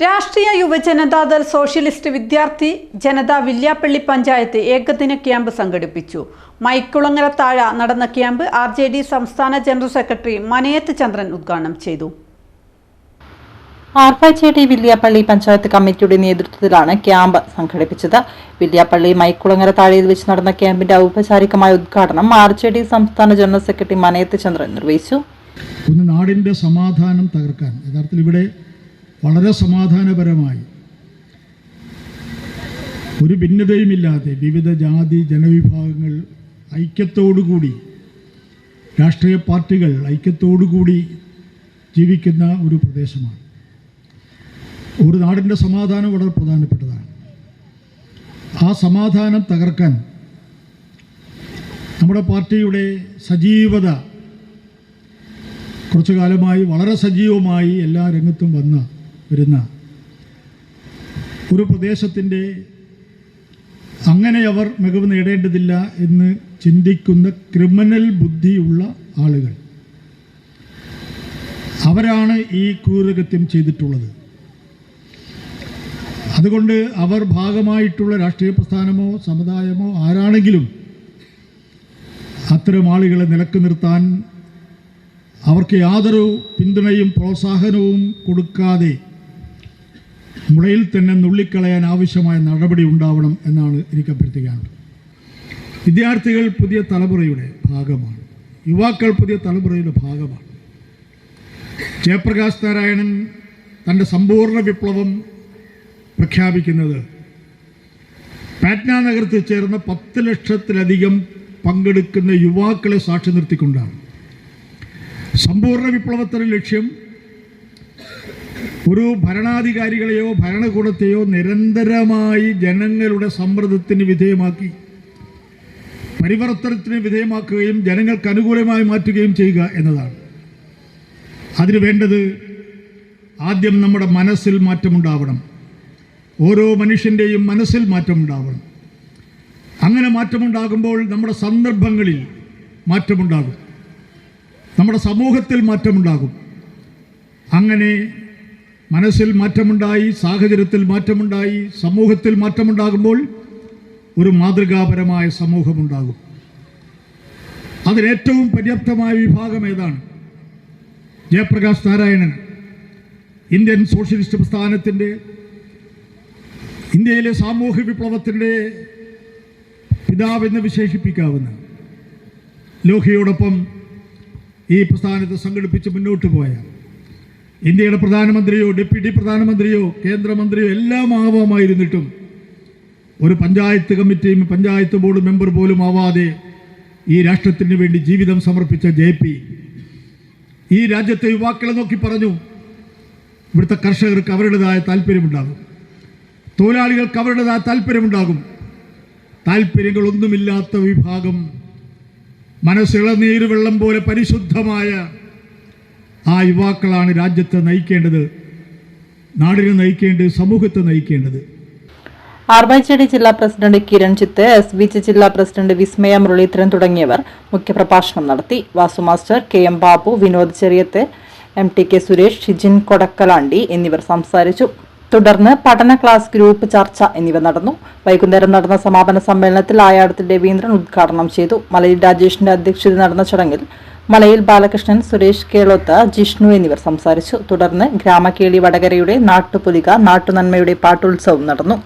രാഷ്ട്രീയ യുവജനതാദൾ സോഷ്യലിസ്റ്റ് വിദ്യാർത്ഥി ജനത വില്യാപ്പള്ളി പഞ്ചായത്ത് ഏകദിന ക്യാമ്പ് സംഘടിപ്പിച്ചു. മൈക്കുളങ്ങര താഴ നടന്ന ക്യാമ്പ് RJD സംസ്ഥാന ജനറൽ സെക്രട്ടറി മനയത്ത് ചന്ദ്രൻ ഉദ്ഘാടനം ചെയ്തു. RJD വില്യാപ്പള്ളി പഞ്ചായത്ത് കമ്മിറ്റിയുടെ നേതൃത്വത്തിലാണ് ക്യാമ്പ് സംഘടിപ്പിച്ചത്. വില്യാപ്പള്ളി മൈക്കുളങ്ങര താഴയിൽ വെച്ച് നടന്ന ക്യാമ്പിന്റെ ഔപചാരികമായ ഉദ്ഘാടനം RJD സംസ്ഥാന ജനറൽ സെക്രട്ടറി മനയത്ത് ചന്ദ്രൻ നിർവഹിച്ചു. നാടിന്റെ സമാധാനം തകർക്കാൻ യഥാർത്ഥത്തിൽ ഇവിടെ വളരെ സമാധാനപരമായി ഒരു ഭിന്നതയുമില്ലാതെ വിവിധ ജാതി ജനവിഭാഗങ്ങൾ ഐക്യത്തോടുകൂടി രാഷ്ട്രീയ പാർട്ടികൾ ഐക്യത്തോടുകൂടി ജീവിക്കുന്ന ഒരു പ്രദേശമാണ്. ഒരു നാടിൻ്റെ സമാധാനം വളരെ പ്രധാനപ്പെട്ടതാണ്. ആ സമാധാനം തകർക്കാൻ നമ്മുടെ പാർട്ടിയുടെ സജീവത കുറച്ചു കാലമായി വളരെ സജീവമായി എല്ലാ രംഗത്തും വരുന്ന ഒരു പ്രദേശത്തിൻ്റെ അങ്ങനെ അവർ മികവ് നേടേണ്ടതില്ല എന്ന് ചിന്തിക്കുന്ന ക്രിമിനൽ ബുദ്ധിയുള്ള ആളുകൾ അവരാണ് ഈ ക്രൂരകൃത്യം ചെയ്തിട്ടുള്ളത്. അതുകൊണ്ട് അവർ ഭാഗമായിട്ടുള്ള രാഷ്ട്രീയ പ്രസ്ഥാനമോ സമുദായമോ ആരാണെങ്കിലും അത്തരം ആളുകളെ നിലക്ക് നിർത്താൻ അവർക്ക് യാതൊരു പിന്തുണയും പ്രോത്സാഹനവും കൊടുക്കാതെ മുളയിൽ തന്നെ നുള്ളിക്കളയാൻ ആവശ്യമായ നടപടി ഉണ്ടാവണം എന്നാണ് എനിക്ക് അഭ്യർത്ഥിക്കാനുള്ളത്. വിദ്യാർത്ഥികൾ പുതിയ തലമുറയുടെ ഭാഗമാണ്. യുവാക്കൾ പുതിയ തലമുറയുടെ ഭാഗമാണ്. ജയപ്രകാശ് നാരായണൻ തൻ്റെ സമ്പൂർണ്ണ വിപ്ലവം പ്രഖ്യാപിക്കുന്നത് പാറ്റ്ന നഗരത്തിൽ ചേർന്ന 10 ലക്ഷത്തിലധികം പങ്കെടുക്കുന്ന യുവാക്കളെ സാക്ഷി നിർത്തിക്കൊണ്ടാണ്. സമ്പൂർണ്ണ വിപ്ലവത്തിന്റെ ലക്ഷ്യം ഒരു ഭരണാധികാരികളെയോ ഭരണകൂടത്തെയോ നിരന്തരമായി ജനങ്ങളുടെ സമ്മർദ്ദത്തിന് വിധേയമാക്കി പരിവർത്തനത്തിന് വിധേയമാക്കുകയും ജനങ്ങൾക്ക് അനുകൂലമായി മാറ്റുകയും ചെയ്യുക എന്നതാണ്. അതിന് വേണ്ടത് ആദ്യം നമ്മുടെ മനസ്സിൽ മാറ്റമുണ്ടാവണം. ഓരോ മനുഷ്യൻ്റെയും മനസ്സിൽ മാറ്റമുണ്ടാവണം. അങ്ങനെ മാറ്റമുണ്ടാകുമ്പോൾ നമ്മുടെ സന്ദർഭങ്ങളിൽ മാറ്റമുണ്ടാകും, നമ്മുടെ സമൂഹത്തിൽ മാറ്റമുണ്ടാകും. അങ്ങനെ മനസ്സിൽ മാറ്റമുണ്ടായി, സാഹചര്യത്തിൽ മാറ്റമുണ്ടായി, സമൂഹത്തിൽ മാറ്റമുണ്ടാകുമ്പോൾ ഒരു മാതൃകാപരമായ സമൂഹമുണ്ടാകും. അതിലേറ്റവും പര്യാപ്തമായ വിഭാഗം ഏതാണ്? ജയപ്രകാശ് നാരായണൻ ഇന്ത്യൻ സോഷ്യലിസ്റ്റ് പ്രസ്ഥാനത്തിൻ്റെ, ഇന്ത്യയിലെ സാമൂഹ്യ വിപ്ലവത്തിൻ്റെ പിതാവെന്ന് വിശേഷിപ്പിക്കാവുന്ന ലോഹിയോടൊപ്പം ഈ പ്രസ്ഥാനത്തെ സംഘടിപ്പിച്ച് മുന്നോട്ട് പോയ ഇന്ത്യയുടെ പ്രധാനമന്ത്രിയോ ഡെപ്യൂട്ടി പ്രധാനമന്ത്രിയോ കേന്ദ്രമന്ത്രിയോ എല്ലാം ആവാമായിരുന്നിട്ടും ഒരു പഞ്ചായത്ത് കമ്മിറ്റിയും പഞ്ചായത്ത് ബോർഡ് മെമ്പർ പോലും ആവാതെ ഈ രാഷ്ട്രത്തിന് വേണ്ടി ജീവിതം സമർപ്പിച്ച JP ഈ രാജ്യത്തെ യുവാക്കളെ നോക്കി പറഞ്ഞു, ഇവിടുത്തെ കർഷകർക്ക് അവരുടേതായ താല്പര്യമുണ്ടാകും, തൊഴിലാളികൾക്ക് അവരുടേതായ താല്പര്യമുണ്ടാകും. താല്പര്യങ്ങളൊന്നുമില്ലാത്ത വിഭാഗം, മനസ്സിളനീര് വെള്ളം പോലെ പരിശുദ്ധമായ ആ യുവാക്കളാണ് രാജ്യത്തെ നയിക്കേണ്ടത്, നാടിനെ നയിക്കേണ്ടത്, സമൂഹത്തെ നയിക്കേണ്ടത്. RJD ജില്ലാ പ്രസിഡന്റ് കിരൺ ചിത്ത്, SBC ജില്ലാ പ്രസിഡന്റ് വിസ്മയ മുരളീധരൻ തുടങ്ങിയവർ മുഖ്യപ്രഭാഷണം നടത്തി. Vasu master, KM Babu, Vinod Cheriyath, MTK Suresh, Shijin Kodakkalandi എന്നിവർ സംസാരിച്ചു. തുടർന്ന് പഠന ക്ലാസ്, ഗ്രൂപ്പ് ചർച്ച എന്നിവ നടന്നു. വൈകുന്നേരം നടന്ന സമാപന സമ്മേളനത്തിൽ ആയാടത്തിൽ രവീന്ദ്രൻ ഉദ്ഘാടനം ചെയ്തു. മലയിൽ രാജേഷിന്റെ അധ്യക്ഷതയിൽ നടന്ന ചടങ്ങിൽ മലയിൽ ബാലകൃഷ്ണൻ, സുരേഷ് കേളോത്ത്, ജിഷ്ണു എന്നിവർ സംസാരിച്ചു. തുടർന്ന് ഗ്രാമക്കേളി വടകരയുടെ നാട്ടുപുലിക നാട്ടുനന്മയുടെ പാട്ടുത്സവം നടന്നു.